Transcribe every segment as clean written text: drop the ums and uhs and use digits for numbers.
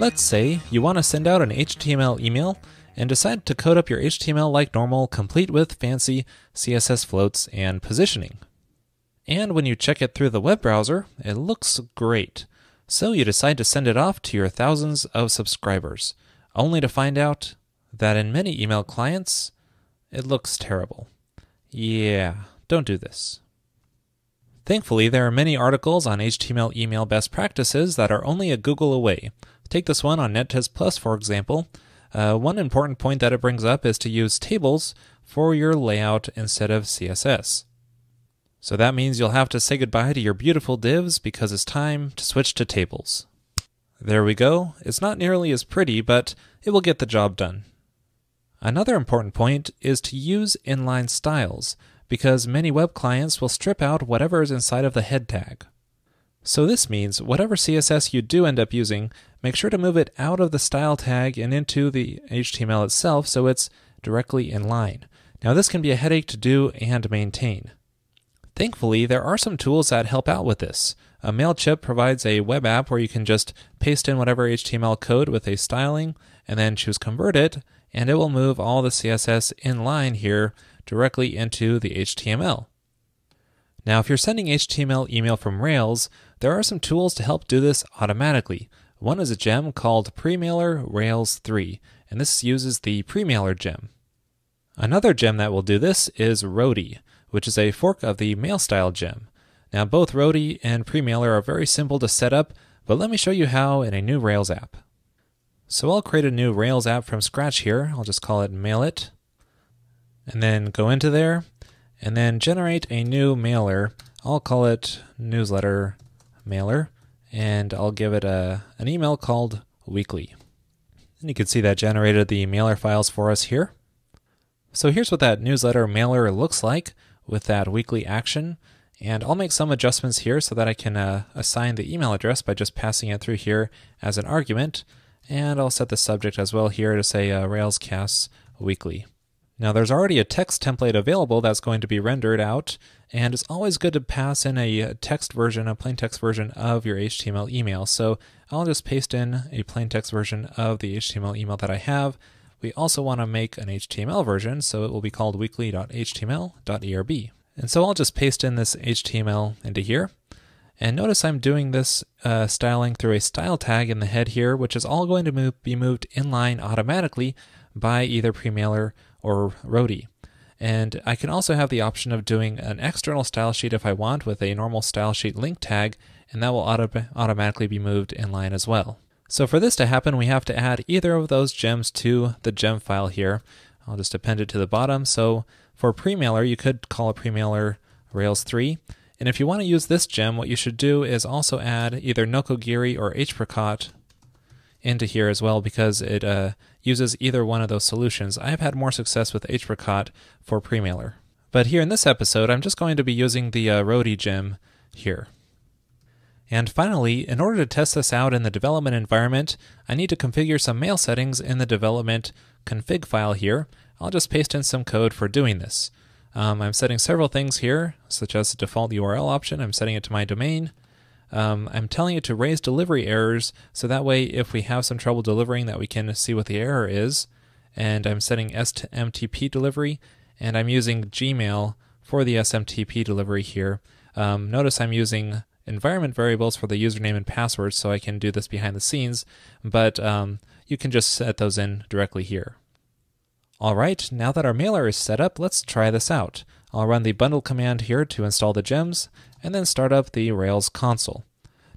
Let's say you want to send out an HTML email and decide to code up your HTML like normal, complete with fancy CSS floats and positioning. And when you check it through the web browser, it looks great. So you decide to send it off to your thousands of subscribers, only to find out that in many email clients, it looks terrible. Yeah, don't do this. Thankfully, there are many articles on HTML email best practices that are only a Google away. Take this one on NetTest Plus, for example. One important point that it brings up is to use tables for your layout instead of CSS. So that means you'll have to say goodbye to your beautiful divs because it's time to switch to tables. There we go. It's not nearly as pretty, but it will get the job done. Another important point is to use inline styles, because many web clients will strip out whatever is inside of the head tag. So this means whatever CSS you do end up using, make sure to move it out of the style tag and into the HTML itself so it's directly in line. Now this can be a headache to do and maintain. Thankfully, there are some tools that help out with this. MailChimp provides a web app where you can just paste in whatever HTML code with a styling and then choose Convert It, and it will move all the CSS in line here directly into the HTML. Now, if you're sending HTML email from Rails, there are some tools to help do this automatically. One is a gem called Premailer Rails 3, and this uses the Premailer gem. Another gem that will do this is Roadie, which is a fork of the MailStyle gem. Now, both Roadie and Premailer are very simple to set up, but let me show you how in a new Rails app. So I'll create a new Rails app from scratch here. I'll just call it MailIt, and then go into there, and then generate a new mailer. I'll call it Newsletter Mailer, and I'll give it an email called Weekly. And you can see that generated the mailer files for us here. So here's what that newsletter mailer looks like with that weekly action. And I'll make some adjustments here so that I can assign the email address by just passing it through here as an argument. And I'll set the subject as well here to say Railscasts Weekly. Now there's already a text template available that's going to be rendered out, and it's always good to pass in a text version, a plain text version of your HTML email. So I'll just paste in a plain text version of the HTML email that I have. We also want to make an HTML version, so it will be called weekly.html.erb. And so I'll just paste in this HTML into here. And notice I'm doing this styling through a style tag in the head here, which is all going to be moved inline automatically by either Premailer or Roadie. And I can also have the option of doing an external style sheet if I want with a normal style sheet link tag, and that will automatically be moved inline as well. So for this to happen, we have to add either of those gems to the gem file here. I'll just append it to the bottom. So for Premailer, you could call it Premailer Rails 3. And if you want to use this gem, what you should do is also add either Nokogiri or Apricot into here as well, because it uses either one of those solutions. I've had more success with Apricot for Premailer. But here in this episode, I'm just going to be using the Roadie gem here. And finally, in order to test this out in the development environment, I need to configure some mail settings in the development config file here. I'll just paste in some code for doing this. I'm setting several things here, such as the default URL option. I'm setting it to my domain. I'm telling it to raise delivery errors, so that way if we have some trouble delivering that we can see what the error is. And I'm setting SMTP delivery, and I'm using Gmail for the SMTP delivery here. Notice I'm using environment variables for the username and password, so I can do this behind the scenes, but you can just set those in directly here. Alright, now that our mailer is set up, let's try this out. I'll run the bundle command here to install the gems, and then start up the Rails console.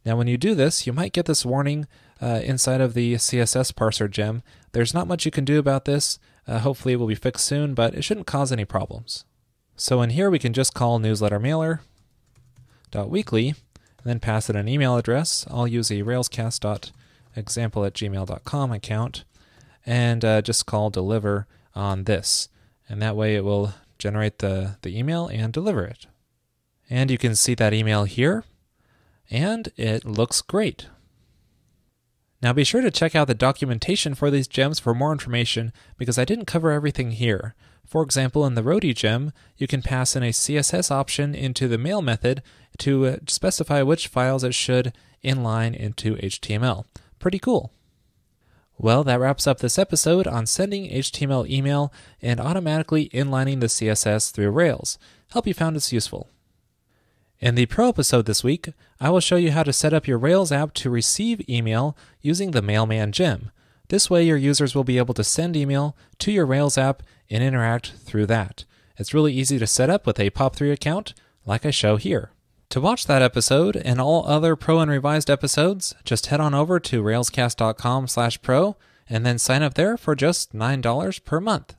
Now when you do this, you might get this warning inside of the CSS parser gem. There's not much you can do about this. Hopefully it will be fixed soon, but it shouldn't cause any problems. So in here we can just call newslettermailer.weekly, and then pass it an email address. I'll use a railscast.example@gmail.com account, and just call deliver on this. And that way it will generate the email and deliver it. And you can see that email here, and it looks great. Now be sure to check out the documentation for these gems for more information, because I didn't cover everything here. For example, in the Roadie gem, you can pass in a CSS option into the mail method to specify which files it should inline into HTML. Pretty cool. Well, that wraps up this episode on sending HTML email and automatically inlining the CSS through Rails. Hope you found this useful. In the Pro episode this week, I will show you how to set up your Rails app to receive email using the Mailman gem. This way your users will be able to send email to your Rails app and interact through that. It's really easy to set up with a POP3 account, like I show here. To watch that episode and all other Pro and Revised episodes, just head on over to railscast.com/pro and then sign up there for just $9 per month.